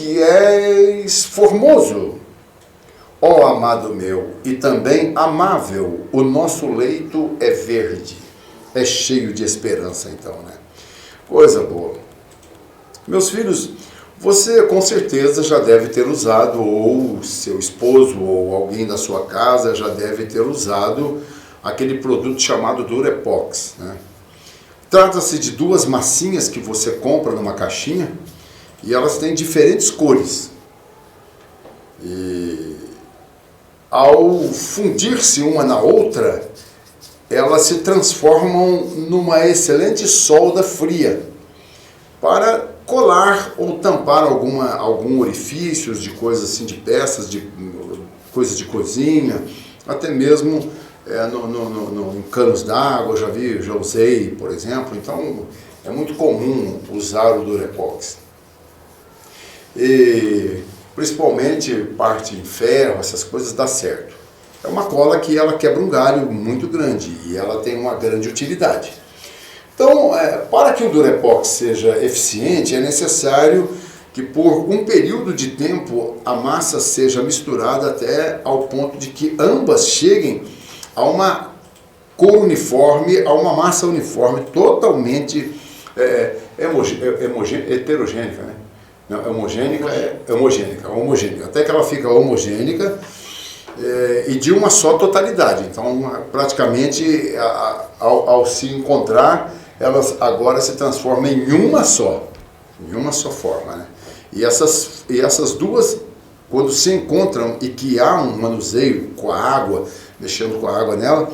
que és formoso, ó amado meu, e também amável, o nosso leito é verde, é cheio de esperança então, né? Coisa boa. Meus filhos, você com certeza já deve ter usado, ou seu esposo, ou alguém da sua casa já deve ter usado aquele produto chamado Durepox, né? Trata-se de duas massinhas que você compra numa caixinha e elas têm diferentes cores. E ao fundir-se uma na outra, elas se transformam numa excelente solda fria para colar ou tampar algum orifício de coisas assim, de peças, de coisas de cozinha, até mesmo em canos d'água, já usei, por exemplo. Então é muito comum usar o Durepox. E principalmente parte em ferro, essas coisas, dá certo. É uma cola que ela quebra um galho muito grande e ela tem uma grande utilidade. Então, para que o Durepox seja eficiente, é necessário que por um período de tempo a massa seja misturada até ao ponto de que ambas cheguem a uma cor uniforme, a uma massa uniforme totalmente heterogênica, né? Não, homogênica, até que ela fica homogênica e de uma só totalidade. Então, praticamente, ao se encontrar, elas agora se transformam em uma só forma, né? E essas duas, quando se encontram e que há um manuseio com a água, mexendo com a água nela,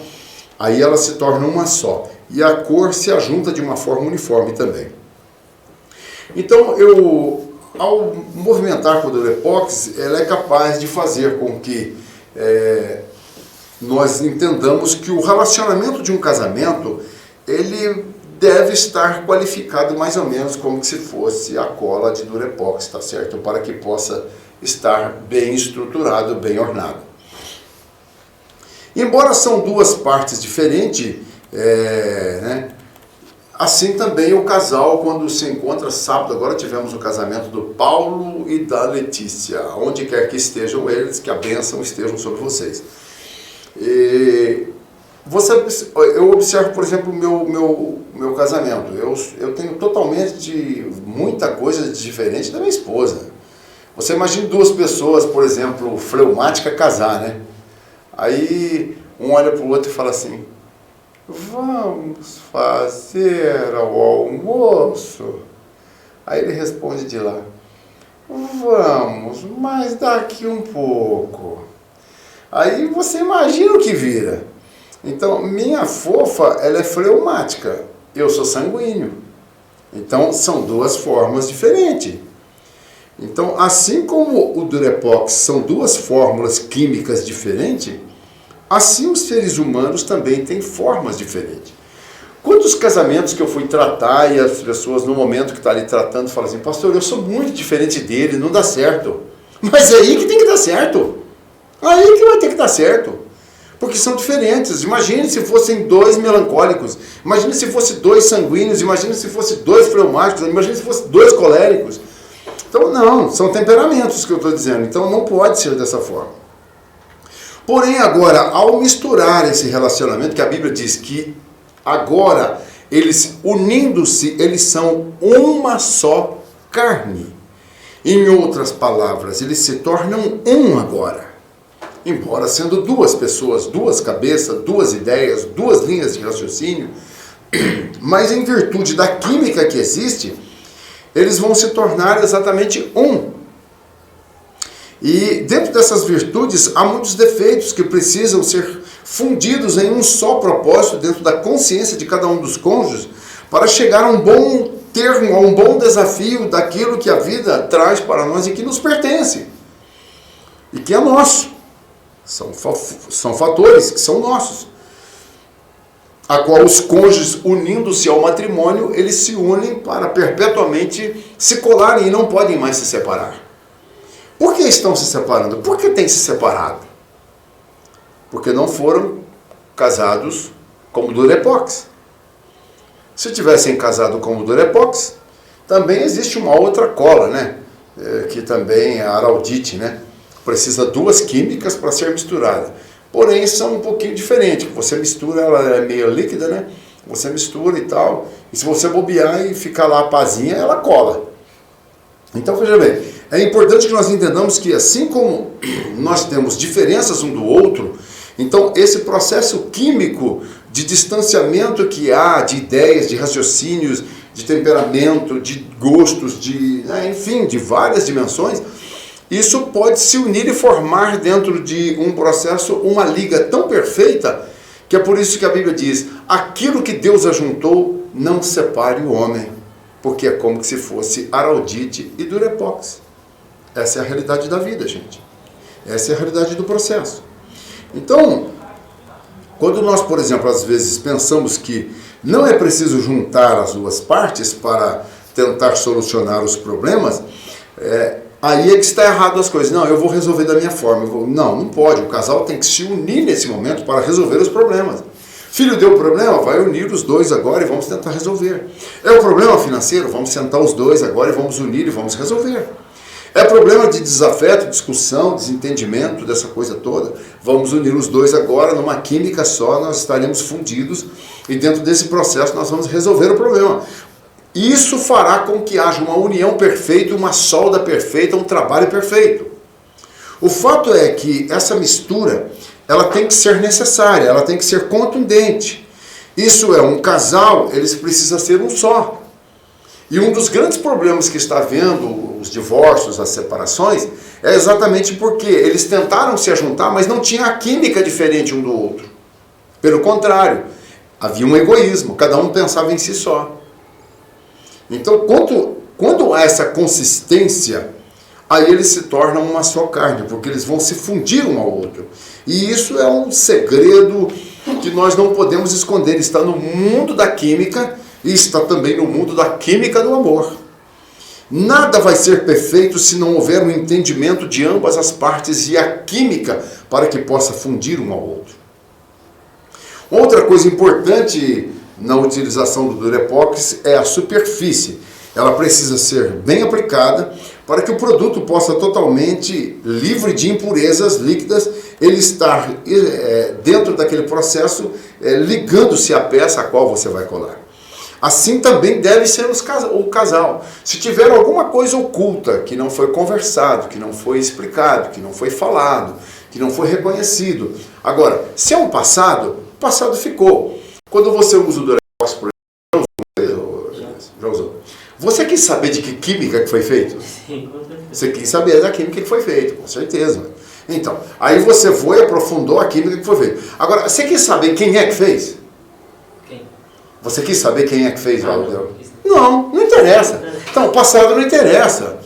aí elas se tornam uma só. E a cor se ajunta de uma forma uniforme também. Então, ao movimentar com o Durepox, ela é capaz de fazer com que nós entendamos que o relacionamento de um casamento, ele deve estar qualificado mais ou menos como se fosse a cola de Durepox, tá certo? Para que possa estar bem estruturado, bem ornado. Embora são duas partes diferentes, né? Assim também o casal, quando se encontra sábado, agora tivemos o casamento do Paulo e da Letícia, onde quer que estejam eles, que a bênção esteja sobre vocês. Eu observo, por exemplo, o meu casamento. Eu tenho totalmente muita coisa diferente da minha esposa. Você imagina duas pessoas, por exemplo, fleumática casar, né? Aí um olha para o outro e fala assim: vamos fazer o almoço? Aí ele responde de lá: vamos, mas daqui um pouco. Aí você imagina o que vira. Então, minha fofa, ela é fleumática, eu sou sanguíneo. Então, são duas formas diferentes. Então, assim como o Durepox são duas fórmulas químicas diferentes, assim os seres humanos também têm formas diferentes. Quantos casamentos que eu fui tratar e as pessoas, no momento que estão ali tratando, falam assim: pastor, eu sou muito diferente dele, não dá certo. Mas é aí que tem que dar certo. Aí que vai ter que dar certo. Porque são diferentes. Imagine se fossem dois melancólicos, imagine se fossem dois sanguíneos, imagine se fossem dois fleumáticos, imagine se fossem dois coléricos. Então não, são temperamentos que eu estou dizendo, então não pode ser dessa forma. Porém agora, ao misturar esse relacionamento, que a Bíblia diz que agora eles unindo-se, eles são uma só carne. Em outras palavras, eles se tornam um agora. Embora sendo duas pessoas, duas cabeças, duas ideias, duas linhas de raciocínio, mas em virtude da química que existe, eles vão se tornar exatamente um. E dentro dessas virtudes há muitos defeitos que precisam ser fundidos em um só propósito dentro da consciência de cada um dos cônjuges para chegar a um bom termo, a um bom desafio daquilo que a vida traz para nós e que nos pertence e que é nosso. São fatores que são nossos, a qual os cônjuges, unindo-se ao matrimônio, eles se unem para perpetuamente se colarem e não podem mais se separar. Por que estão se separando? Por que têm se separado? Porque não foram casados como Durepox. Se tivessem casado como Durepox, também existe uma outra cola, né? que também é a araldite, né? Precisa duas químicas para ser misturada. Porém, são um pouquinho diferentes. Você mistura, ela é meio líquida, né? Você mistura e tal. E se você bobear e ficar lá a pazinha, ela cola. Então, veja bem, é importante que nós entendamos que assim como nós temos diferenças um do outro, então esse processo químico de distanciamento que há de ideias, de raciocínios, de temperamento, de gostos, enfim, de várias dimensões, isso pode se unir e formar dentro de um processo uma liga tão perfeita que é por isso que a Bíblia diz: aquilo que Deus ajuntou, não separe o homem, porque é como se fosse araldite e durepox. Essa é a realidade da vida, gente. Essa é a realidade do processo. Então, quando nós, por exemplo, às vezes pensamos que não é preciso juntar as duas partes para tentar solucionar os problemas, aí é que está errado as coisas. Não, eu vou resolver da minha forma. Não pode. O casal tem que se unir nesse momento para resolver os problemas. Filho deu problema, vai unir os dois agora e vamos tentar resolver. É um problema financeiro? Vamos sentar os dois agora e vamos unir e vamos resolver. É problema de desafeto, discussão, desentendimento, dessa coisa toda? Vamos unir os dois agora numa química só, nós estaremos fundidos e dentro desse processo nós vamos resolver o problema. Isso fará com que haja uma união perfeita, uma solda perfeita, um trabalho perfeito. O fato é que essa mistura, ela tem que ser necessária, ela tem que ser contundente. Isso é, um casal, eles precisam ser um só. E um dos grandes problemas que está havendo, os divórcios, as separações, é exatamente porque eles tentaram se ajuntar, mas não tinha a química diferente um do outro. Pelo contrário, havia um egoísmo, cada um pensava em si só. Então, quando há essa consistência, aí eles se tornam uma só carne, porque eles vão se fundir um ao outro. E isso é um segredo que nós não podemos esconder. Está no mundo da química e está também no mundo da química do amor. Nada vai ser perfeito se não houver um entendimento de ambas as partes e a química para que possa fundir um ao outro. Outra coisa importante na utilização do durepox é a superfície. Ela precisa ser bem aplicada para que o produto possa totalmente livre de impurezas líquidas, ele estar dentro daquele processo, ligando-se à peça a qual você vai colar. Assim também deve ser o casal. Se tiver alguma coisa oculta que não foi conversado, que não foi explicado, que não foi falado, que não foi reconhecido. Agora, se é um passado, o passado ficou. Quando você usa o durepox, por exemplo, já usou. Você quis saber de que química que foi feito? Sim, com certeza. Você quis saber da química que foi feito, com certeza. Então, aí você foi e aprofundou a química que foi feita. Agora, você quis saber quem é que fez? Quem? Você quis saber quem é que fez? Não, não interessa. Então, o passado não interessa.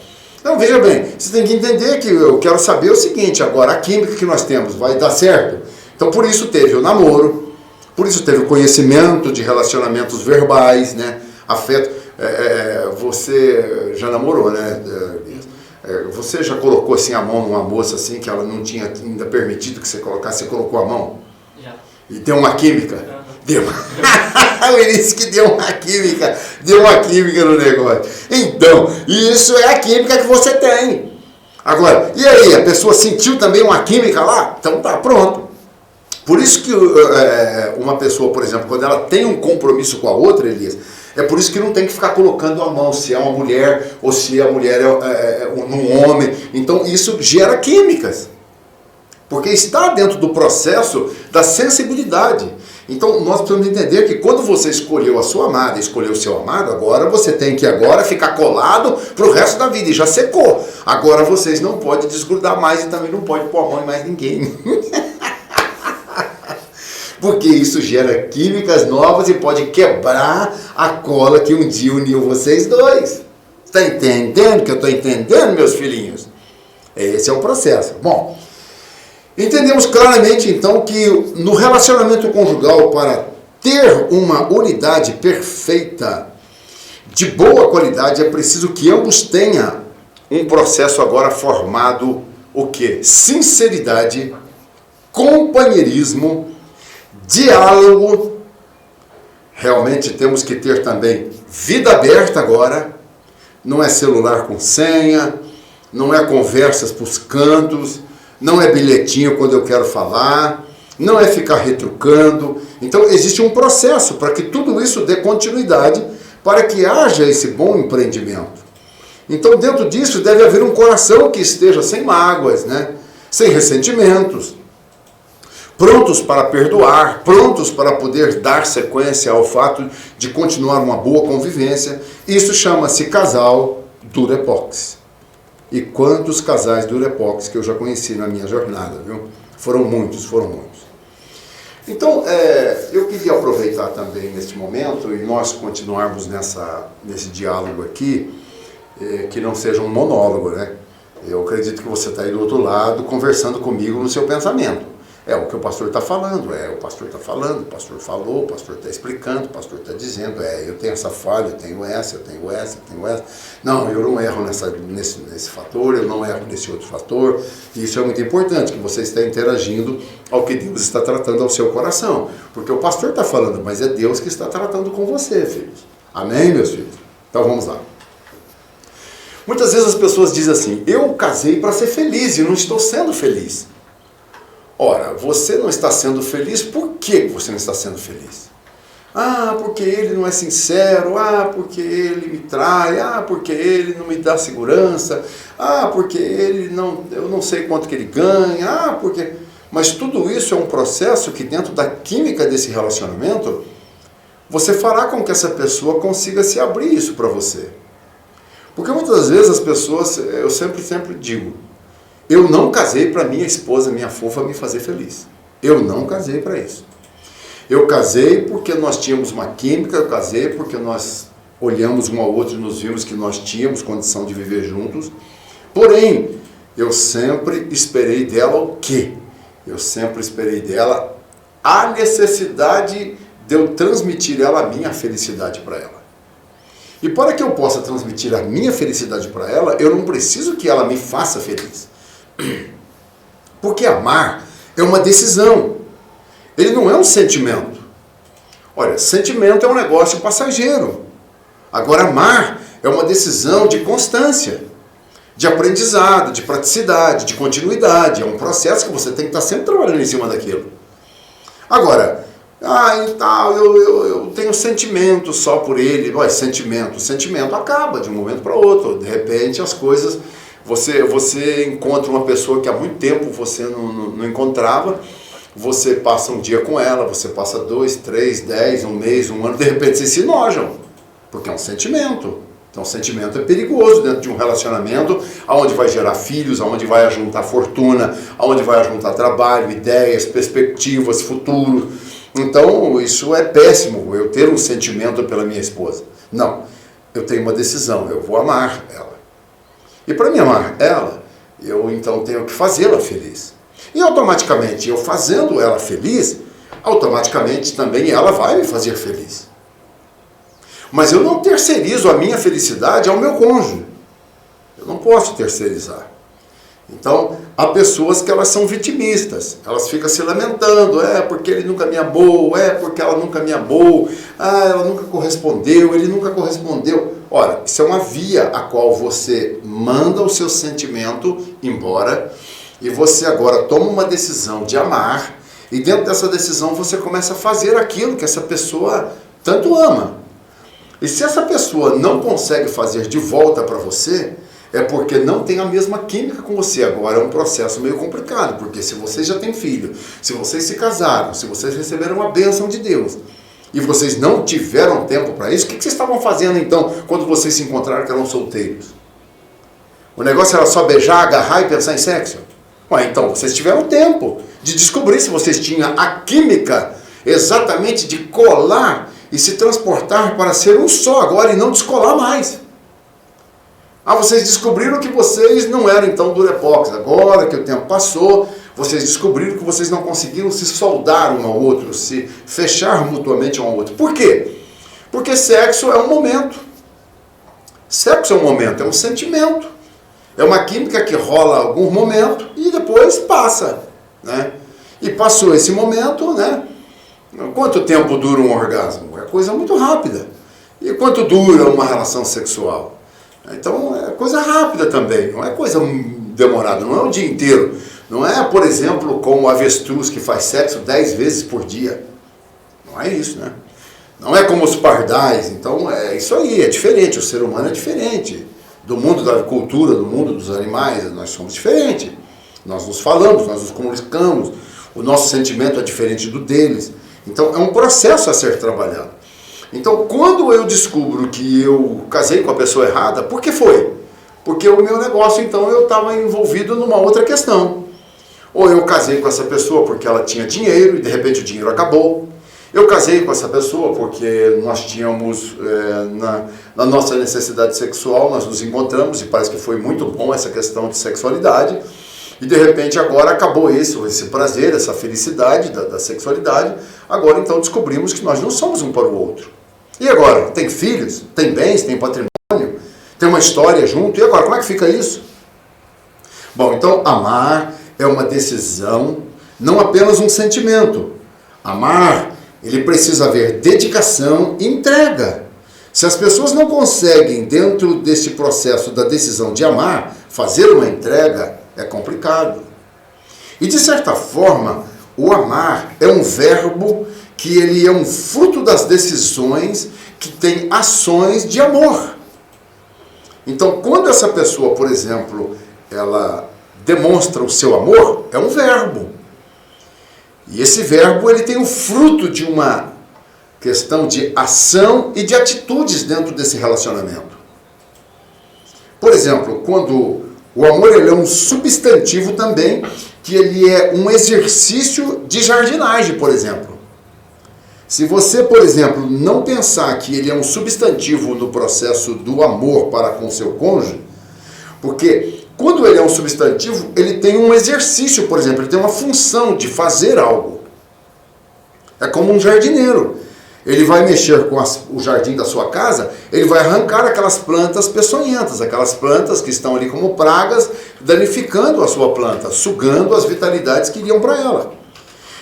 Então, veja bem, você tem que entender que eu quero saber o seguinte, agora, a química que nós temos vai dar certo? Então, por isso teve o namoro, por isso teve o conhecimento de relacionamentos verbais, né? Afeto. Você já namorou, né? Você já colocou assim a mão numa moça assim que ela não tinha ainda permitido que você colocasse, você colocou a mão? Já. E deu uma química? Uhum. Deu. Ele disse que deu uma química no negócio. Então, isso é a química que você tem. Agora, e aí, a pessoa sentiu também uma química lá? Então tá, pronto. Por isso que uma pessoa, por exemplo, quando ela tem um compromisso com a outra, Elias, é por isso que não tem que ficar colocando a mão se é uma mulher ou se a mulher é um homem. Então isso gera químicas. Porque está dentro do processo da sensibilidade. Então nós precisamos entender que quando você escolheu a sua amada, escolheu o seu amado, agora você tem que ficar colado para o resto da vida. E já secou. Agora vocês não podem desgrudar mais e também não podem pôr a mão em mais ninguém. Porque isso gera químicas novas e pode quebrar a cola que um dia uniu vocês dois. Está entendendo que eu estou entendendo, meus filhinhos? Esse é o processo. Bom, entendemos claramente então que no relacionamento conjugal, para ter uma unidade perfeita, de boa qualidade, é preciso que ambos tenham um processo agora formado, o quê? Sinceridade, companheirismo, diálogo. Realmente temos que ter também vida aberta agora, não é celular com senha, não é conversas para os cantos, não é bilhetinho quando eu quero falar, não é ficar retrucando. Então existe um processo para que tudo isso dê continuidade, para que haja esse bom empreendimento. Então dentro disso deve haver um coração que esteja sem mágoas, né? Sem ressentimentos, prontos para perdoar, prontos para poder dar sequência ao fato de continuar uma boa convivência. Isso chama-se casal durepox. E quantos casais durepox que eu já conheci na minha jornada, viu? Foram muitos, foram muitos. Então, eu queria aproveitar também neste momento e nós continuarmos nesse diálogo aqui, que não seja um monólogo, né? Eu acredito que você está aí do outro lado conversando comigo no seu pensamento. É o que o pastor está falando, o pastor está falando, o pastor falou, o pastor está explicando, o pastor está dizendo, eu tenho essa falha, eu tenho essa, eu tenho essa, eu tenho essa. Não, eu não erro nesse fator, eu não erro nesse outro fator. E isso é muito importante, que você está interagindo ao que Deus está tratando ao seu coração. Porque o pastor está falando, mas é Deus que está tratando com você, filhos. Amém, meus filhos? Então vamos lá. Muitas vezes as pessoas dizem assim, eu casei para ser feliz e não estou sendo feliz. Ora, você não está sendo feliz, por que você não está sendo feliz? Porque ele não é sincero, porque ele me trai, porque ele não me dá segurança, porque eu não sei quanto que ele ganha, porque... Mas tudo isso é um processo que dentro da química desse relacionamento, você fará com que essa pessoa consiga se abrir isso para você. Porque muitas vezes as pessoas, eu sempre digo, eu não casei para minha esposa, minha fofa, me fazer feliz. Eu não casei para isso. Eu casei porque nós tínhamos uma química, eu casei porque nós olhamos um ao outro e nos vimos que nós tínhamos condição de viver juntos. Porém, eu sempre esperei dela o quê? Eu sempre esperei dela a necessidade de eu transmitir ela a minha felicidade para ela. E para que eu possa transmitir a minha felicidade para ela, eu não preciso que ela me faça feliz. Porque amar é uma decisão. Ele não é um sentimento. Olha, sentimento é um negócio passageiro. Agora, amar é uma decisão de constância, de aprendizado, de praticidade, de continuidade. É um processo que você tem que estar sempre trabalhando em cima daquilo. Agora, eu tenho sentimento só por ele. Sentimento acaba de um momento para outro. De repente as coisas... Você encontra uma pessoa que há muito tempo você não encontrava, você passa um dia com ela, você passa 2, 3, 10, um mês, um ano, de repente vocês se enojam, porque é um sentimento. Então o sentimento é perigoso dentro de um relacionamento, onde vai gerar filhos, onde vai ajuntar fortuna, onde vai ajuntar trabalho, ideias, perspectivas, futuro. Então isso é péssimo, eu ter um sentimento pela minha esposa. Não, eu tenho uma decisão, eu vou amar ela. E para me amar ela, eu então tenho que fazê-la feliz. E automaticamente, eu fazendo ela feliz, automaticamente também ela vai me fazer feliz. Mas eu não terceirizo a minha felicidade ao meu cônjuge. Eu não posso terceirizar. Então, há pessoas que elas são vitimistas. Elas ficam se lamentando. Porque ele nunca me amou. Porque ela nunca me amou. Ela nunca correspondeu. Ele nunca correspondeu. Ora, isso é uma via a qual você manda o seu sentimento embora e você agora toma uma decisão de amar e dentro dessa decisão você começa a fazer aquilo que essa pessoa tanto ama. E se essa pessoa não consegue fazer de volta para você, é porque não tem a mesma química com você. Agora é um processo meio complicado, porque se vocês já têm filho, se vocês se casaram, se vocês receberam a bênção de Deus, e vocês não tiveram tempo para isso, o que vocês estavam fazendo então, quando vocês se encontraram que eram solteiros? O negócio era só beijar, agarrar e pensar em sexo? Então vocês tiveram tempo de descobrir se vocês tinham a química exatamente de colar e se transportar para ser um só agora e não descolar mais. Vocês descobriram que vocês não eram então durepox. Agora que o tempo passou, vocês descobriram que vocês não conseguiram se soldar um ao outro, se fechar mutuamente um ao outro. Por quê? Porque sexo é um momento. Sexo é um momento, é um sentimento. É uma química que rola algum momento e depois passa, né? E passou esse momento, né? Quanto tempo dura um orgasmo? É coisa muito rápida. E quanto dura uma relação sexual? Então é coisa rápida também, não é coisa demorada, não é o dia inteiro. Não é, por exemplo, como o avestruz que faz sexo 10 vezes por dia. Não é isso, né? Não é como os pardais. Então é isso aí, é diferente. O ser humano é diferente. Do mundo da cultura, do mundo dos animais, nós somos diferentes. Nós nos falamos, nós nos comunicamos. O nosso sentimento é diferente do deles. Então é um processo a ser trabalhado. Então quando eu descubro que eu casei com a pessoa errada, por que foi? Porque o meu negócio, então, eu estava envolvido numa outra questão. Ou eu casei com essa pessoa porque ela tinha dinheiro e de repente o dinheiro acabou. Eu casei com essa pessoa porque nós tínhamos, na nossa necessidade sexual, nós nos encontramos e parece que foi muito bom essa questão de sexualidade. E de repente agora acabou esse prazer, essa felicidade da sexualidade. Agora então descobrimos que nós não somos um para o outro. E agora? Tem filhos? Tem bens? Tem patrimônio? Tem uma história junto? E agora? Como é que fica isso? Bom, então amar é uma decisão, não apenas um sentimento. Amar, ele precisa haver dedicação e entrega. Se as pessoas não conseguem, dentro desse processo da decisão de amar, fazer uma entrega, é complicado. E de certa forma, o amar é um verbo que ele é um fruto das decisões que tem ações de amor. Então, quando essa pessoa, por exemplo, ela demonstra o seu amor, é um verbo. E esse verbo ele tem o fruto de uma questão de ação e de atitudes dentro desse relacionamento. Por exemplo, quando o amor ele é um substantivo também, que ele é um exercício de jardinagem, por exemplo. Se você, por exemplo, não pensar que ele é um substantivo no processo do amor para com seu cônjuge, porque quando ele é um substantivo, ele tem um exercício, por exemplo, ele tem uma função de fazer algo. É como um jardineiro. Ele vai mexer com o jardim da sua casa, ele vai arrancar aquelas plantas peçonhentas, aquelas plantas que estão ali como pragas, danificando a sua planta, sugando as vitalidades que iriam para ela.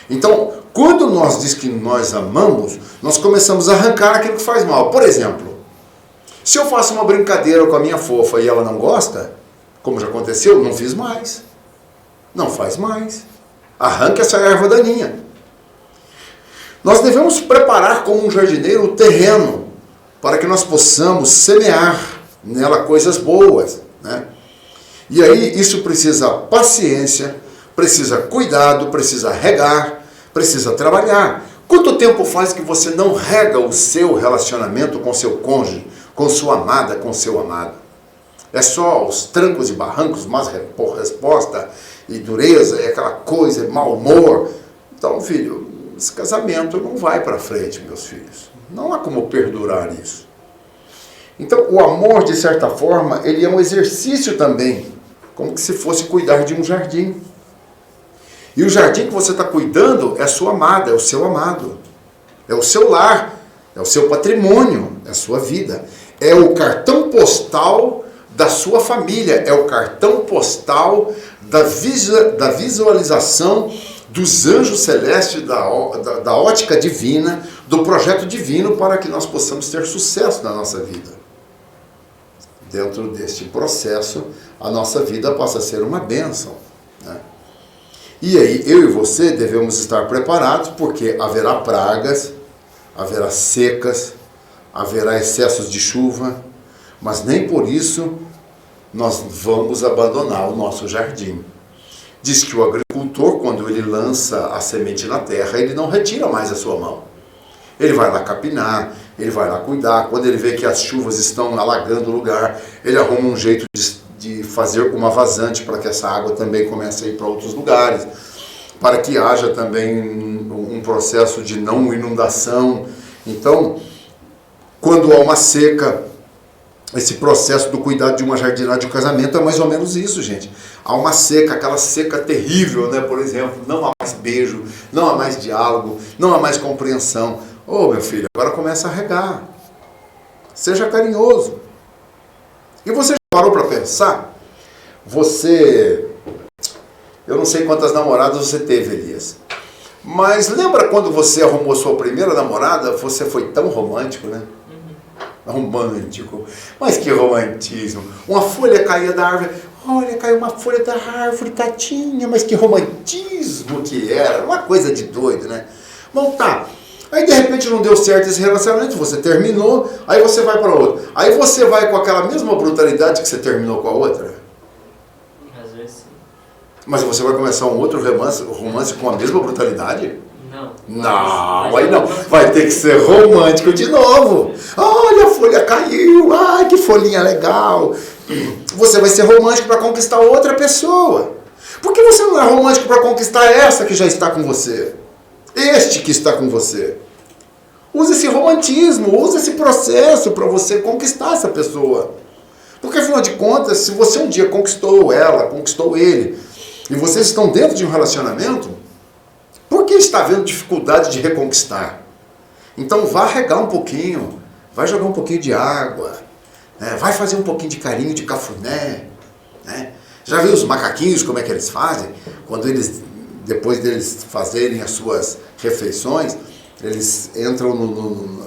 Então, quando nós diz que nós amamos, nós começamos a arrancar aquilo que faz mal. Por exemplo, se eu faço uma brincadeira com a minha fofa e ela não gosta, como já aconteceu, não fiz mais. Não faz mais. Arranque essa erva daninha. Nós devemos preparar como um jardineiro o terreno para que nós possamos semear nela coisas boas, né? E aí isso precisa paciência, precisa cuidado, precisa regar, precisa trabalhar. Quanto tempo faz que você não rega o seu relacionamento com seu cônjuge, com sua amada, com seu amado? É só os trancos e barrancos, mas resposta e dureza, é aquela coisa, é mau humor. Então, filho, esse casamento não vai para frente, meus filhos. Não há como perdurar isso. Então, o amor, de certa forma, ele é um exercício também, como que se fosse cuidar de um jardim. E o jardim que você está cuidando é a sua amada, é o seu amado. É o seu lar, é o seu patrimônio, é a sua vida. É o cartão postal da sua família, é o cartão postal da visualização dos anjos celestes, da ótica divina, do projeto divino para que nós possamos ter sucesso na nossa vida. Dentro deste processo, a nossa vida passa a ser uma bênção, né? E aí, eu e você devemos estar preparados, porque haverá pragas, haverá secas, haverá excessos de chuva, mas nem por isso nós vamos abandonar o nosso jardim. Diz que o agricultor, quando ele lança a semente na terra, ele não retira mais a sua mão. Ele vai lá capinar, ele vai lá cuidar. Quando ele vê que as chuvas estão alagando o lugar, ele arruma um jeito de fazer uma vazante para que essa água também comece a ir para outros lugares, para que haja também um processo de não inundação. Então, quando há uma seca, esse processo do cuidado de uma jardinagem de um casamento é mais ou menos isso, gente. Há uma seca, aquela seca terrível, né? Por exemplo, não há mais beijo, não há mais diálogo, não há mais compreensão. Ô, meu filho, agora começa a regar. Seja carinhoso. E você já parou para pensar? Eu não sei quantas namoradas você teve, Elias. Mas lembra quando você arrumou sua primeira namorada? Você foi tão romântico, né? Romântico. Mas que romantismo. Uma folha caía da árvore. Olha, caiu uma folha da árvore, tadinha. Mas que romantismo que era. Uma coisa de doido, né? Bom, tá. Aí de repente não deu certo esse relacionamento, você terminou, aí você vai para outro. Aí você vai com aquela mesma brutalidade que você terminou com a outra. Às vezes sim. Mas você vai começar um outro romance com a mesma brutalidade? Não. Não, aí não. Vai ter que ser romântico de novo. Olha, a folha caiu. Ai, que folhinha legal. Você vai ser romântico para conquistar outra pessoa. Por que você não é romântico para conquistar essa que já está com você? Este que está com você. Use esse romantismo, use esse processo para você conquistar essa pessoa. Porque afinal de contas, se você um dia conquistou ela, conquistou ele, e vocês estão dentro de um relacionamento, por que está havendo dificuldade de reconquistar? Então vá regar um pouquinho, vai jogar um pouquinho de água, né? Vai fazer um pouquinho de carinho, de cafuné. Né? Já viu os macaquinhos como é que eles fazem? Quando eles, depois deles fazerem as suas refeições, eles entram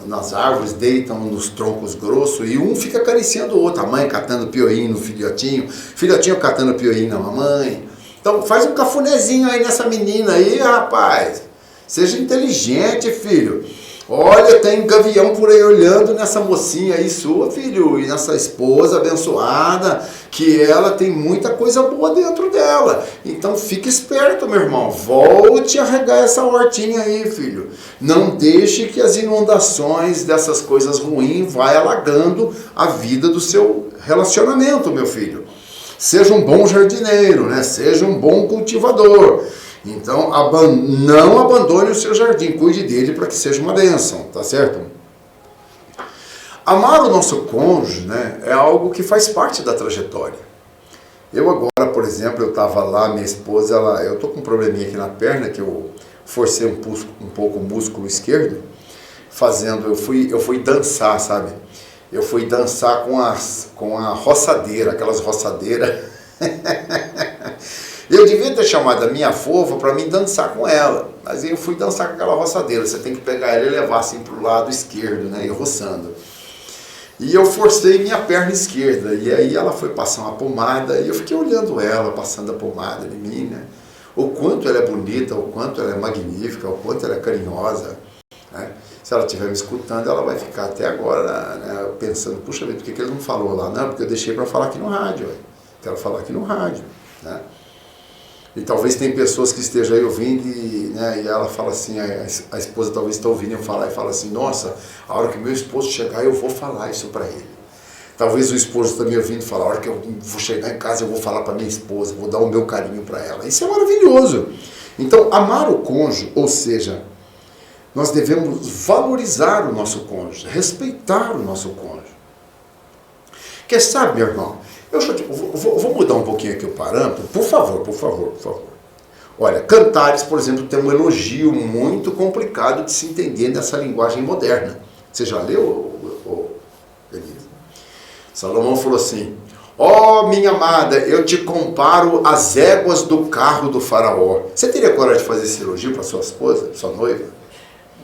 nas árvores, deitam nos troncos grossos e um fica acariciando o outro. A mãe catando pioinho no filhotinho, filhotinho catando pioinho na mamãe. Então faz um cafunézinho aí nessa menina aí, rapaz. Seja inteligente, filho. Olha, tem gavião por aí olhando nessa mocinha aí sua, filho, e nessa esposa abençoada, que ela tem muita coisa boa dentro dela. Então fique esperto, meu irmão. Volte a regar essa hortinha aí, filho. Não deixe que as inundações dessas coisas ruins vá alagando a vida do seu relacionamento, meu filho. Seja um bom jardineiro, né? Seja um bom cultivador. Então, não abandone o seu jardim, cuide dele para que seja uma bênção, tá certo? Amar o nosso cônjuge, né, é algo que faz parte da trajetória. Eu agora, por exemplo, eu estava lá, minha esposa, eu tô com um probleminha aqui na perna, que eu forcei um pouco o músculo esquerdo, eu fui dançar, sabe? Eu fui dançar com a roçadeira, aquelas roçadeiras. Eu devia ter chamado a minha fofa para mim dançar com ela, mas eu fui dançar com aquela roçadeira. Você tem que pegar ela e levar assim para o lado esquerdo, né, e roçando. E eu forcei minha perna esquerda, e aí ela foi passar uma pomada, e eu fiquei olhando ela, passando a pomada em mim, né? O quanto ela é bonita, o quanto ela é magnífica, o quanto ela é carinhosa, né? Se ela estiver me escutando, ela vai ficar até agora, né, pensando, puxa vida, por que ele não falou lá? Não, porque eu deixei para falar aqui no rádio, quero falar aqui no rádio, né? E talvez tem pessoas que estejam aí ouvindo e ela fala assim, a esposa talvez está ouvindo eu falar e fala assim, nossa, a hora que meu esposo chegar eu vou falar isso para ele. Talvez o esposo está me ouvindo e fala, a hora que eu vou chegar em casa eu vou falar para minha esposa, vou dar o meu carinho para ela. Isso é maravilhoso. Então, amar o cônjuge, ou seja, nós devemos valorizar o nosso cônjuge, respeitar o nosso cônjuge. Quer sabe, meu irmão? Eu vou mudar um pouquinho aqui o parâmetro, por favor. Olha, Cantares, por exemplo, tem um elogio muito complicado de se entender nessa linguagem moderna. Você já leu, Elisa? Salomão falou assim, ó minha amada, eu te comparo às éguas do carro do faraó. Você teria coragem de fazer esse elogio para sua esposa, sua noiva?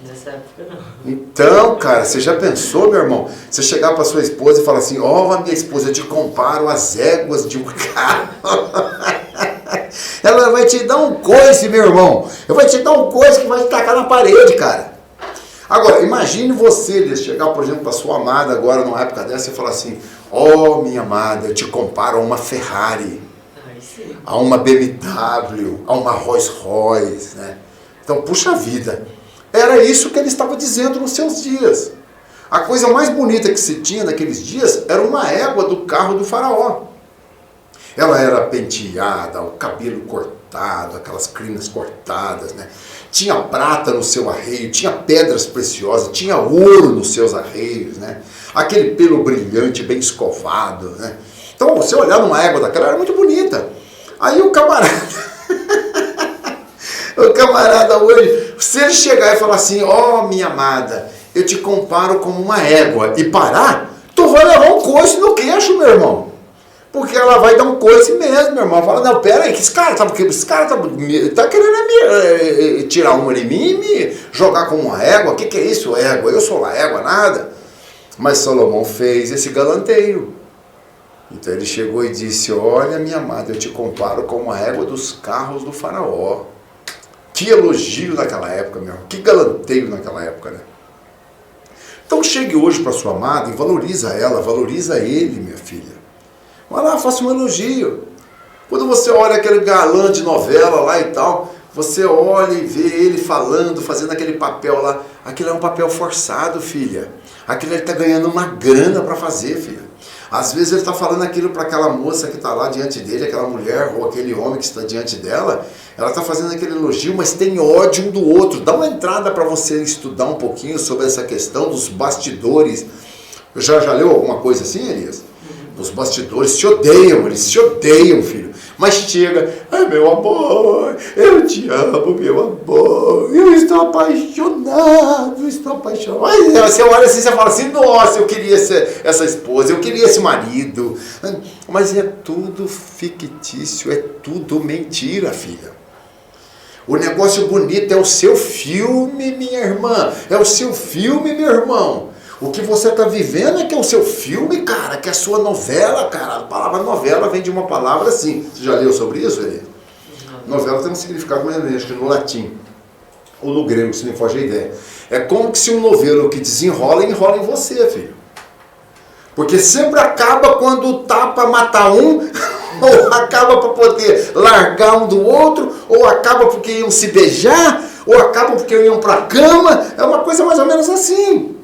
Nessa época não. Então, cara, você já pensou, meu irmão? Você chegar para sua esposa e falar assim, ó, minha esposa, eu te comparo às éguas de um carro. Ela vai te dar um coice, meu irmão. Eu vou te dar um coice que vai te tacar na parede, cara. Agora, imagine você chegar, por exemplo, para sua amada agora, numa época dessa, e falar assim, ó, minha amada, eu te comparo a uma Ferrari, a uma BMW, a uma Rolls Royce, né? Então, puxa vida. Era isso que ele estava dizendo nos seus dias. A coisa mais bonita que se tinha naqueles dias era uma égua do carro do faraó. Ela era penteada, o cabelo cortado, aquelas crinas cortadas, né? Tinha prata no seu arreio, tinha pedras preciosas, tinha ouro nos seus arreios, né? Aquele pelo brilhante, bem escovado, né? Então, você olhar numa égua daquela, era muito bonita. Aí o camarada... O camarada hoje, se ele chegar e falar assim, ó, minha amada, eu te comparo como uma égua e parar, tu vai levar um coice no queixo, meu irmão. Porque ela vai dar um coice mesmo, meu irmão. Fala, não, pera aí, que esse cara tá querendo me tirar uma de mim e me jogar como uma égua. O que é isso, égua? Eu sou lá égua, nada. Mas Salomão fez esse galanteio. Então ele chegou e disse, olha minha amada, eu te comparo com a égua dos carros do faraó. Que elogio naquela época, meu. Que galanteio naquela época, né? Então chegue hoje para sua amada e valoriza ela, valoriza ele, minha filha. Vai lá, faça um elogio. Quando você olha aquele galã de novela lá e tal, você olha e vê ele falando, fazendo aquele papel lá. Aquilo é um papel forçado, filha. Aquilo ele está ganhando uma grana para fazer, filha. Às vezes ele está falando aquilo para aquela moça que está lá diante dele, aquela mulher ou aquele homem que está diante dela. Ela está fazendo aquele elogio, mas tem ódio um do outro. Dá uma entrada para você estudar um pouquinho sobre essa questão dos bastidores. Já leu alguma coisa assim, Elias? Os bastidores eles se odeiam, filho. Mas chega, ai meu amor, eu te amo, meu amor, eu estou apaixonado. Aí você olha assim, você fala assim, nossa, eu queria essa esposa, eu queria esse marido. Mas é tudo fictício, é tudo mentira, filha. O negócio bonito é o seu filme, minha irmã, é o seu filme, meu irmão. O que você está vivendo é que é o seu filme, cara, que é a sua novela, cara. A palavra novela vem de uma palavra assim. Você já leu sobre isso, Eli? Novela tem um significado mais acho que no latim, ou no grego, se não foge a ideia. É como que se um novelo que desenrola, enrola em você, filho. Porque sempre acaba quando tá para matar um, ou acaba para poder largar um do outro, ou acaba porque iam se beijar, ou acaba porque iam para a cama. É uma coisa mais ou menos assim.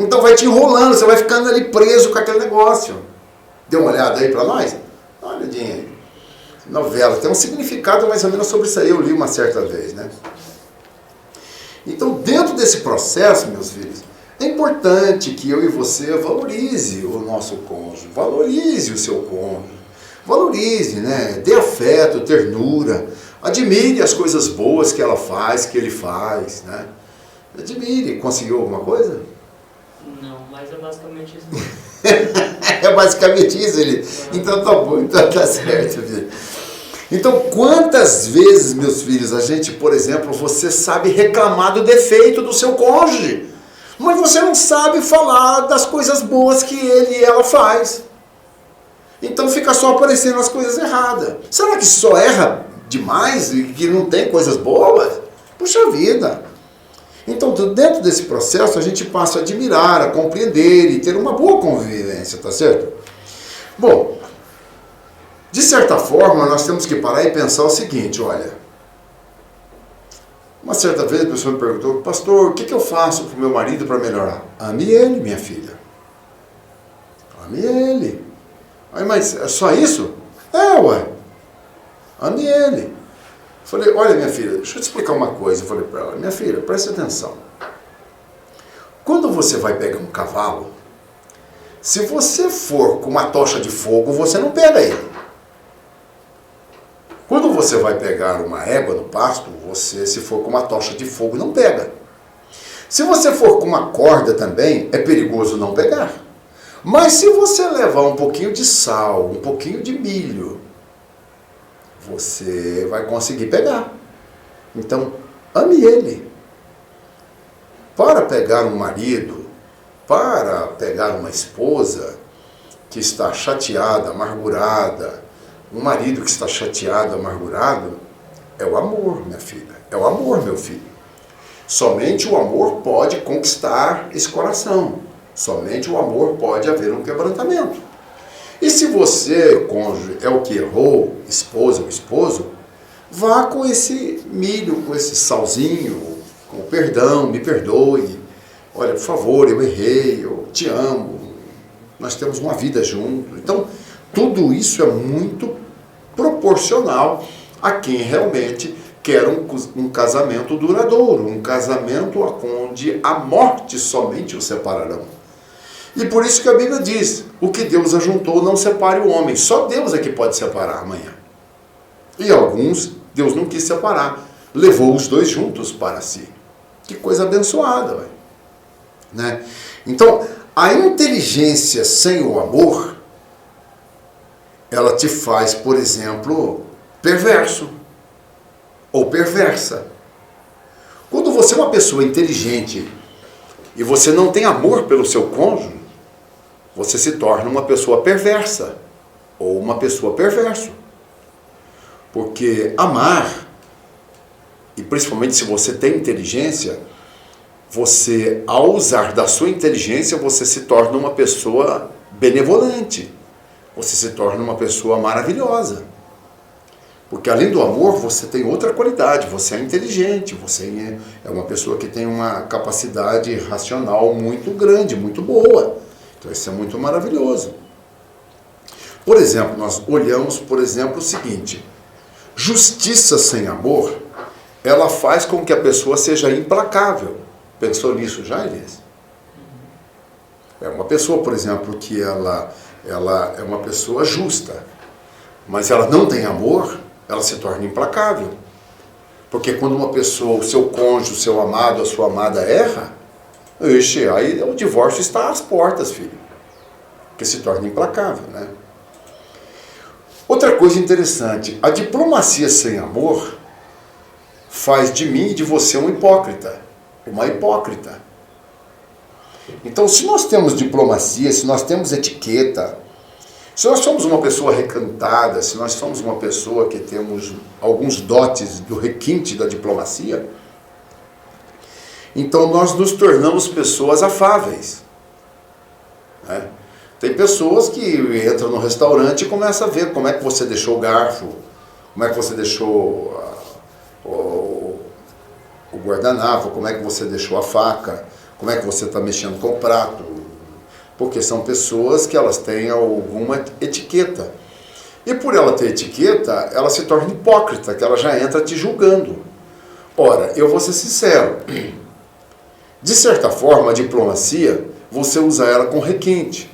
Então vai te enrolando, você vai ficando ali preso com aquele negócio. Dê uma olhada aí para nós? Dá uma olhadinha aí. Novela, tem um significado mais ou menos sobre isso aí, eu li uma certa vez, né? Então, dentro desse processo, meus filhos, é importante que eu e você valorize o nosso cônjuge, valorize o seu cônjuge, valorize, né? Dê afeto, ternura, admire as coisas boas que ela faz, que ele faz, né? Admire. Conseguiu alguma coisa? Não, mas é basicamente isso. É basicamente isso, ele. Então tá bom, então tá certo, filho. Então, quantas vezes, meus filhos, a gente, por exemplo, você sabe reclamar do defeito do seu cônjuge, mas você não sabe falar das coisas boas que ele e ela faz. Então fica só aparecendo as coisas erradas. Será que só erra demais e que não tem coisas boas? Puxa vida! Então, dentro desse processo, a gente passa a admirar, a compreender e ter uma boa convivência, tá certo? Bom, de certa forma, nós temos que parar e pensar o seguinte, olha. Uma certa vez a pessoa me perguntou, pastor, o que eu faço para o meu marido para melhorar? Ame ele, minha filha. Ame ele. Aí, mas é só isso? É, ué. Ame ele. Falei, olha minha filha, deixa eu te explicar uma coisa. Eu falei para ela, minha filha, preste atenção. Quando você vai pegar um cavalo, se você for com uma tocha de fogo, você não pega ele. Quando você vai pegar uma égua no pasto, você, se for com uma tocha de fogo, não pega. Se você for com uma corda também, é perigoso não pegar. Mas se você levar um pouquinho de sal, um pouquinho de milho, você vai conseguir pegar. Então, ame ele. Para pegar um marido, para pegar uma esposa que está chateada, amargurada, um marido que está chateado, amargurado, é o amor, minha filha. É o amor, meu filho. Somente o amor pode conquistar esse coração. Somente o amor pode haver um quebrantamento. E se você, cônjuge, é o que errou, esposa ou esposo, vá com esse milho, com esse salzinho, com o perdão, me perdoe. Olha, por favor, eu errei, eu te amo, nós temos uma vida junto. Então, tudo isso é muito proporcional a quem realmente quer um casamento duradouro, um casamento onde a morte somente o separarão. E por isso que a Bíblia diz, o que Deus ajuntou não separe o homem, só Deus é que pode separar amanhã. E alguns, Deus não quis separar, levou os dois juntos para si. Que coisa abençoada, véio. Né? Então, a inteligência sem o amor, ela te faz, por exemplo, perverso ou perversa. Quando você é uma pessoa inteligente e você não tem amor pelo seu cônjuge, você se torna uma pessoa perversa ou uma pessoa perverso. Porque amar, e principalmente se você tem inteligência, você, ao usar da sua inteligência, você se torna uma pessoa benevolente. Você se torna uma pessoa maravilhosa. Porque além do amor, você tem outra qualidade. Você é inteligente, você é uma pessoa que tem uma capacidade racional muito grande, muito boa. Então isso é muito maravilhoso. Por exemplo, nós olhamos, por exemplo, o seguinte: justiça sem amor, ela faz com que a pessoa seja implacável. Pensou nisso já, Elias? É uma pessoa, por exemplo, que ela é uma pessoa justa, mas ela não tem amor, ela se torna implacável. Porque quando uma pessoa, o seu cônjuge, o seu amado, a sua amada erra, aí o divórcio está às portas, filho. Que se torna implacável, né? Outra coisa interessante, a diplomacia sem amor faz de mim e de você um hipócrita, uma hipócrita. Então, se nós temos diplomacia, se nós temos etiqueta, se nós somos uma pessoa recantada, se nós somos uma pessoa que temos alguns dotes do requinte da diplomacia, então nós nos tornamos pessoas afáveis, né? Tem pessoas que entram no restaurante e começam a ver como é que você deixou o garfo, como é que você deixou o guardanapo, como é que você deixou a faca, como é que você está mexendo com o prato. Porque são pessoas que elas têm alguma etiqueta. E por ela ter etiqueta, ela se torna hipócrita, que ela já entra te julgando. Ora, eu vou ser sincero, de certa forma a diplomacia, você usa ela com requinte.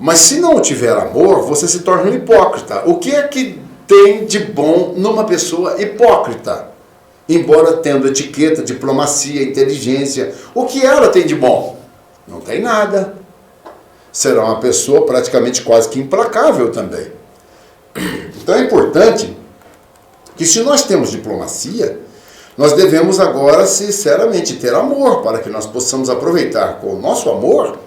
Mas se não tiver amor, você se torna um hipócrita. O que é que tem de bom numa pessoa hipócrita? Embora tendo etiqueta, diplomacia, inteligência, o que ela tem de bom? Não tem nada. Será uma pessoa praticamente quase que implacável também. Então é importante que, se nós temos diplomacia, nós devemos agora, sinceramente, ter amor, para que nós possamos aproveitar com o nosso amor.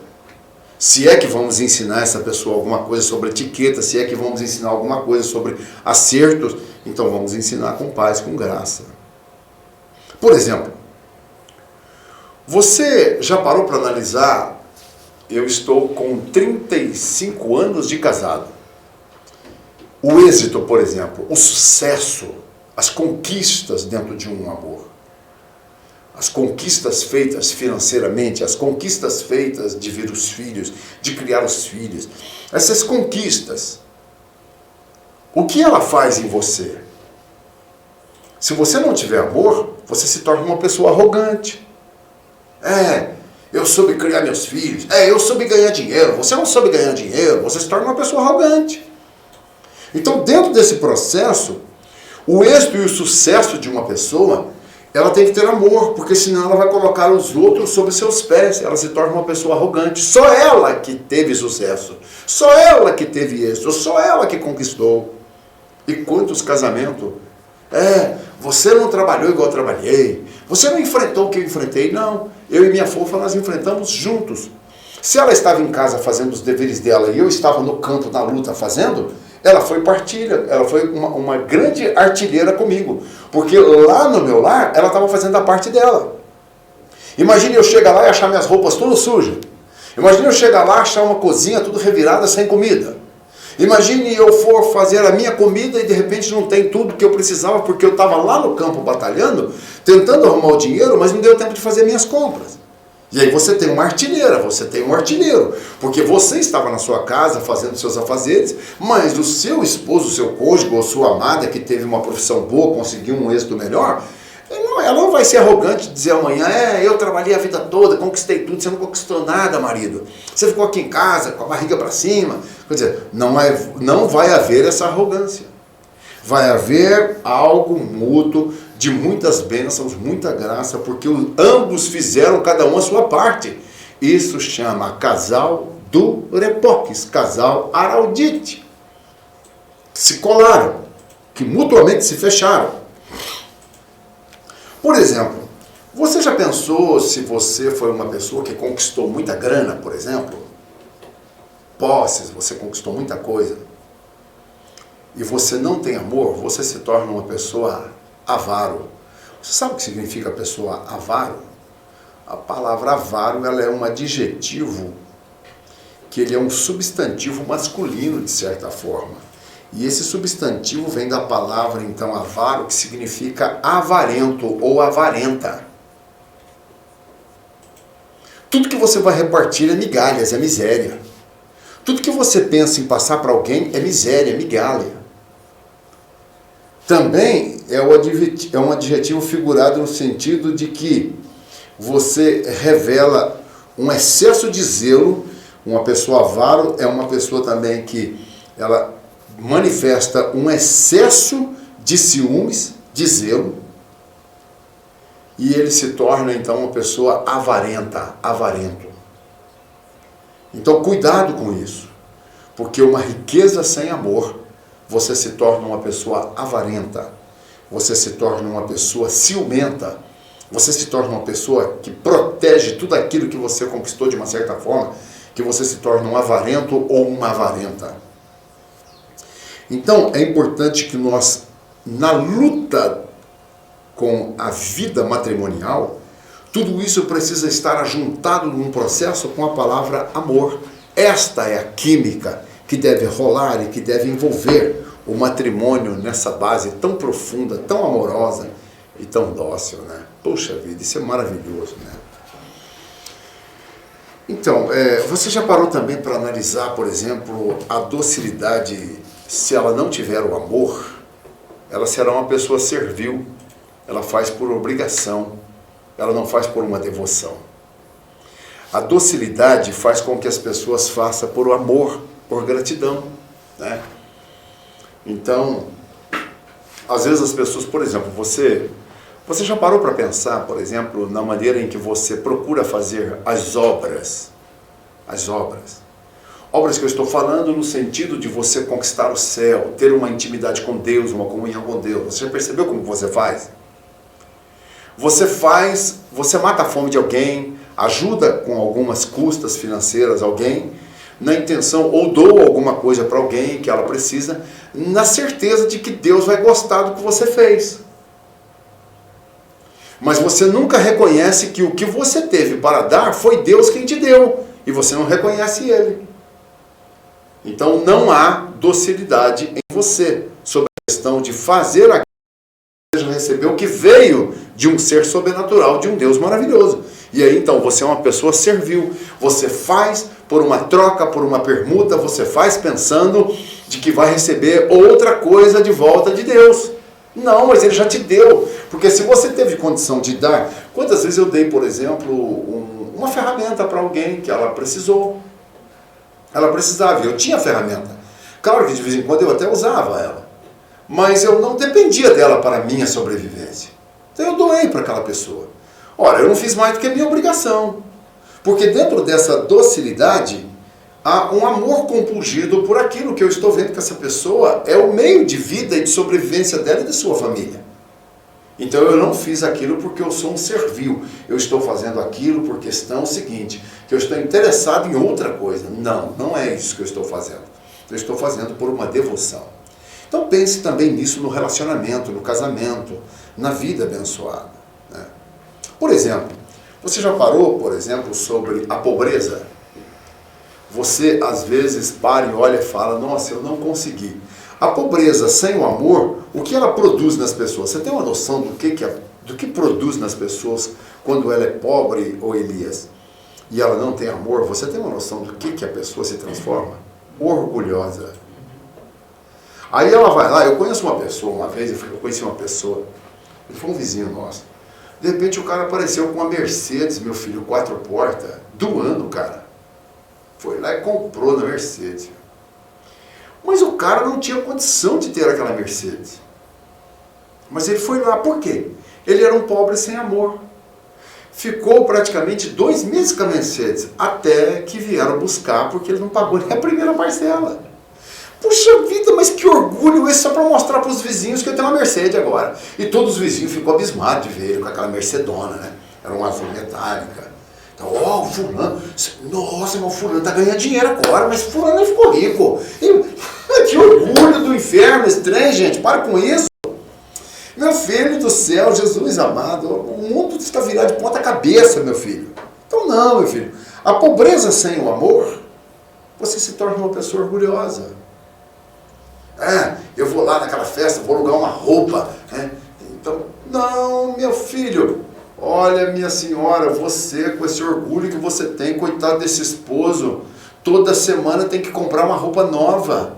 Se é que vamos ensinar essa pessoa alguma coisa sobre etiqueta, se é que vamos ensinar alguma coisa sobre acertos, então vamos ensinar com paz, com graça. Por exemplo, você já parou para analisar? Eu estou com 35 anos de casado. O êxito, por exemplo, o sucesso, as conquistas dentro de um amor. As conquistas feitas financeiramente, as conquistas feitas de ver os filhos, de criar os filhos. Essas conquistas, o que ela faz em você? Se você não tiver amor, você se torna uma pessoa arrogante. Eu soube criar meus filhos. Eu soube ganhar dinheiro. Você não soube ganhar dinheiro, você se torna uma pessoa arrogante. Então, dentro desse processo, o êxito e o sucesso de uma pessoa, ela tem que ter amor, porque senão ela vai colocar os outros sob seus pés. Ela se torna uma pessoa arrogante. Só ela que teve sucesso. Só ela que teve êxito. Só ela que conquistou. E quantos casamentos? Você não trabalhou igual eu trabalhei. Você não enfrentou o que eu enfrentei. Não. Eu e minha fofa, nós enfrentamos juntos. Se ela estava em casa fazendo os deveres dela e eu estava no campo, na luta, fazendo, ela foi partilha, ela foi uma grande artilheira comigo. Porque lá no meu lar, ela estava fazendo a parte dela. Imagine eu chegar lá e achar minhas roupas tudo sujas. Imagine eu chegar lá e achar uma cozinha tudo revirada, sem comida. Imagine eu for fazer a minha comida e de repente não tem tudo que eu precisava, porque eu estava lá no campo batalhando, tentando arrumar o dinheiro, mas não deu tempo de fazer minhas compras. E aí você tem uma artilheira, você tem um artilheiro, porque você estava na sua casa fazendo seus afazeres, mas o seu esposo, o seu cônjuge ou sua amada que teve uma profissão boa, conseguiu um êxito melhor, ela não vai ser arrogante de dizer amanhã, eu trabalhei a vida toda, conquistei tudo, você não conquistou nada, marido. Você ficou aqui em casa com a barriga para cima. Quer dizer, não vai haver essa arrogância. Vai haver algo mútuo, de muitas bênçãos, muita graça, porque ambos fizeram cada um a sua parte. Isso chama casal do Repoques, casal Araldite. Se colaram, que mutuamente se fecharam. Por exemplo, você já pensou se você foi uma pessoa que conquistou muita grana, por exemplo? posses, você conquistou muita coisa, e você não tem amor, você se torna uma pessoa avaro. Você sabe o que significa pessoa avaro? A palavra avaro, ela é um adjetivo, que ele é um substantivo masculino, de certa forma. E esse substantivo vem da palavra, então, avaro, que significa avarento ou avarenta. Tudo que você vai repartir é migalhas, é miséria. Tudo que você pensa em passar para alguém é miséria, é migalha. Também é um adjetivo figurado no sentido de que você revela um excesso de zelo. Uma pessoa avaro é uma pessoa também que ela manifesta um excesso de ciúmes, de zelo, e ele se torna então uma pessoa avarenta, avarento. Então cuidado com isso, porque uma riqueza sem amor, você se torna uma pessoa avarenta, você se torna uma pessoa ciumenta, você se torna uma pessoa que protege tudo aquilo que você conquistou de uma certa forma, que você se torna um avarento ou uma avarenta. Então é importante que nós, na luta com a vida matrimonial, tudo isso precisa estar ajuntado num processo com a palavra amor. Esta é a química que deve rolar e que deve envolver o matrimônio nessa base tão profunda, tão amorosa e tão dócil, né? Poxa vida, isso é maravilhoso, né? Então, você já parou também para analisar, por exemplo, a docilidade? Se ela não tiver o amor, ela será uma pessoa servil, ela faz por obrigação, ela não faz por uma devoção. A docilidade faz com que as pessoas façam por amor, por gratidão, né? Então, às vezes as pessoas, por exemplo, você já parou para pensar, por exemplo, na maneira em que você procura fazer as obras? As obras. Obras que eu estou falando no sentido de você conquistar o céu, ter uma intimidade com Deus, uma comunhão com Deus. Você já percebeu como você faz? Você mata a fome de alguém, ajuda com algumas custas financeiras alguém, na intenção, ou doa alguma coisa para alguém que ela precisa, na certeza de que Deus vai gostar do que você fez. Mas você nunca reconhece que o que você teve para dar foi Deus quem te deu, e você não reconhece Ele. Então não há docilidade em você sobre a questão de fazer aquilo que você já recebeu, que veio de um ser sobrenatural, de um Deus maravilhoso. E aí então você é uma pessoa servil, você faz por uma troca, por uma permuta, você faz pensando de que vai receber outra coisa de volta de Deus. Não, mas Ele já te deu, porque se você teve condição de dar, quantas vezes eu dei, por exemplo, uma ferramenta para alguém que ela precisou, ela precisava, eu tinha a ferramenta, claro que de vez em quando eu até usava ela, mas eu não dependia dela para a minha sobrevivência, então eu doei para aquela pessoa. Ora, eu não fiz mais do que a minha obrigação, porque dentro dessa docilidade há um amor compungido por aquilo que eu estou vendo que essa pessoa é o meio de vida e de sobrevivência dela e de sua família. Então eu não fiz aquilo porque eu sou um servil, eu estou fazendo aquilo por questão seguinte, que eu estou interessado em outra coisa. Não, não é isso que eu estou fazendo. Eu estou fazendo por uma devoção. Então pense também nisso no relacionamento, no casamento, na vida abençoada, né? Por exemplo, você já parou, por exemplo, sobre a pobreza? Você, às vezes, para e olha e fala, nossa, eu não consegui. A pobreza sem o amor, o que ela produz nas pessoas? Você tem uma noção do que produz nas pessoas quando ela é pobre, ô Elias? E ela não tem amor? Você tem uma noção do que a pessoa se transforma? Orgulhosa. Aí ela vai lá, eu conheço uma pessoa, uma vez eu conheci uma pessoa, ele foi um vizinho nosso. De repente o cara apareceu com uma Mercedes, meu filho, 4 portas, do ano, cara. Foi lá e comprou na Mercedes. Mas o cara não tinha condição de ter aquela Mercedes. Mas ele foi lá, por quê? Ele era um pobre sem amor. Ficou praticamente 2 meses com a Mercedes, até que vieram buscar, porque ele não pagou nem a primeira parcela. Puxa vida, mas que orgulho esse, só para mostrar para os vizinhos que eu tenho uma Mercedes agora. E todos os vizinhos ficam abismados de ver ele com aquela Mercedona, né? Era uma azul metálica. Ó, fulano, nossa, mas o fulano tá ganhando dinheiro agora, mas fulano nem ficou rico. Que orgulho do inferno, esse trem, gente, para com isso. Meu filho do céu, Jesus amado, o mundo está virado de ponta cabeça, meu filho. Então não, meu filho. A pobreza sem o amor, você se torna uma pessoa orgulhosa. Eu vou lá naquela festa, vou alugar uma roupa. Então, não, meu filho. Olha, minha senhora, você com esse orgulho que você tem, coitado desse esposo, toda semana tem que comprar uma roupa nova.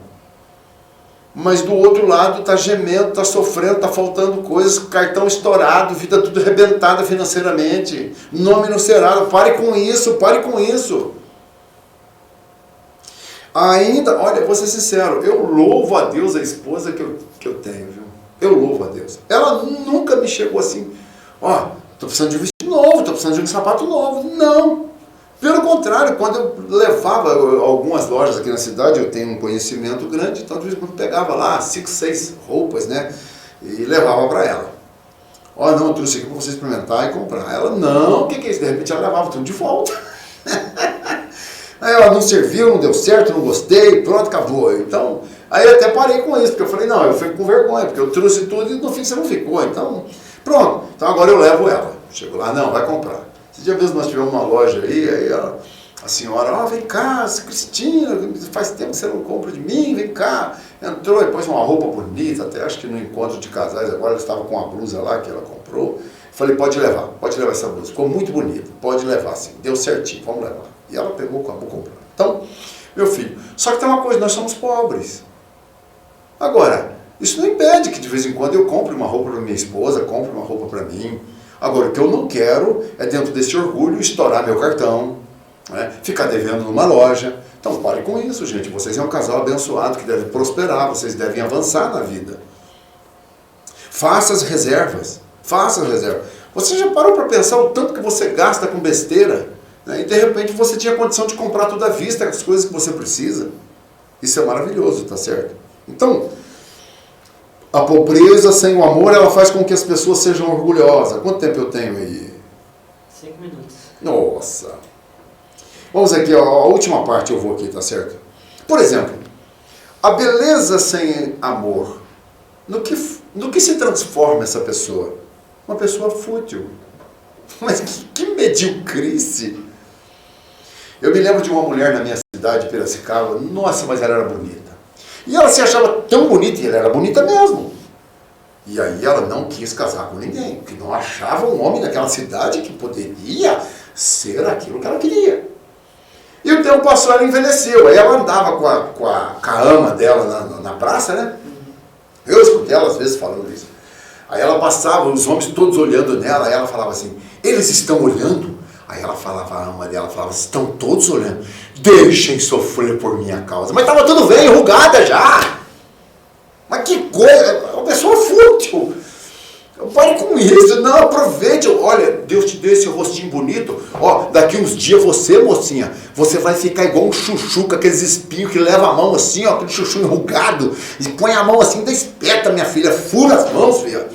Mas do outro lado está gemendo, está sofrendo, está faltando coisas, cartão estourado, vida tudo arrebentada financeiramente, nome no Serasa. Pare com isso, pare com isso. Ainda, olha, vou ser sincero, eu louvo a Deus a esposa que eu tenho, viu? Eu louvo a Deus. Ela nunca me chegou assim, estou precisando de um vestido novo, estou precisando de um sapato novo. Não. Pelo contrário, quando eu levava algumas lojas aqui na cidade, eu tenho um conhecimento grande, então de vez em quando pegava lá 5, 6 roupas, né? E levava para ela. Não, eu trouxe aqui para você experimentar e comprar. Ela, não, o que é isso? De repente ela levava tudo de volta. Aí ela não serviu, não deu certo, não gostei, pronto, acabou. Então, aí eu até parei com isso, porque eu falei, não, eu fico com vergonha, porque eu trouxe tudo e no fim você não ficou. Então, pronto. Então agora eu levo ela. Chego lá, não, vai comprar. Esse dia mesmo nós tivemos uma loja aí a senhora, vem cá, Cristina, faz tempo que você não compra de mim, vem cá. Entrou e pôs uma roupa bonita, até acho que no encontro de casais, agora ela estava com a blusa lá que ela comprou. Falei, pode levar essa blusa, ficou muito bonita, pode levar sim, deu certinho, vamos levar. E ela pegou, acabou comprando. Então, meu filho, só que tem uma coisa, nós somos pobres. Agora, isso não impede que de vez em quando eu compre uma roupa para minha esposa, compre uma roupa para mim. Agora, o que eu não quero é, dentro desse orgulho, estourar meu cartão, ficar devendo numa loja. Então, pare com isso, gente. Vocês é um casal abençoado que deve prosperar, vocês devem avançar na vida. Faça as reservas. Faça as reservas. Você já parou para pensar o tanto que você gasta com besteira? E, de repente, você tinha condição de comprar tudo à vista, as coisas que você precisa. Isso é maravilhoso, tá certo? Então, a pobreza sem o amor, ela faz com que as pessoas sejam orgulhosas. Quanto tempo eu tenho aí? 5 minutos. Nossa. Vamos aqui, a última parte eu vou aqui, tá certo? Por exemplo, a beleza sem amor. No que se transforma essa pessoa? Uma pessoa fútil. Mas que medíocrice. Eu me lembro de uma mulher na minha cidade, Piracicaba. Nossa, mas ela era bonita. E ela se achava tão bonita, e ela era bonita mesmo. E aí ela não quis casar com ninguém, porque não achava um homem naquela cidade que poderia ser aquilo que ela queria. E o tempo passou, ela envelheceu. Aí ela andava com a ama dela na praça, né? Eu escutei ela às vezes falando isso. Aí ela passava, os homens todos olhando nela, aí ela falava assim, eles estão olhando? Aí ela falava, a ama dela falava, estão todos olhando. Deixem sofrer por minha causa. Mas estava tudo bem, enrugada já. Mas que coisa, uma pessoa fútil. Pare com isso, não, aproveite. Olha, Deus te deu esse rostinho bonito. Daqui uns dias você, mocinha, você vai ficar igual um chuchu com aqueles espinhos que leva a mão assim, aquele chuchu enrugado. E põe a mão assim, ainda espeta, minha filha, fura as mãos, filha.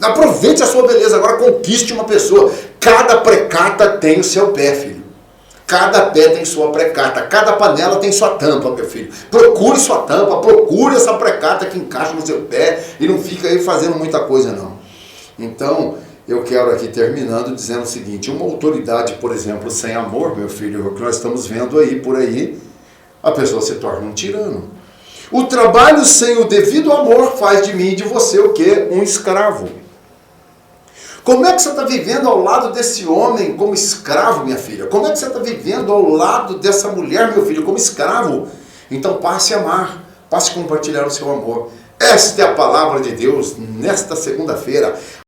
Aproveite a sua beleza, agora conquiste uma pessoa. Cada precata tem o seu pé, filho. Cada pé tem sua precata, cada panela tem sua tampa, meu filho. Procure sua tampa, procure essa precata que encaixa no seu pé e não fica aí fazendo muita coisa, não. Então, eu quero aqui terminando dizendo o seguinte, uma autoridade, por exemplo, sem amor, meu filho, o que nós estamos vendo aí, por aí, a pessoa se torna um tirano. O trabalho sem o devido amor faz de mim e de você o quê? Um escravo. Como é que você está vivendo ao lado desse homem como escravo, minha filha? Como é que você está vivendo ao lado dessa mulher, meu filho, como escravo? Então passe a amar, passe a compartilhar o seu amor. Esta é a palavra de Deus nesta segunda-feira.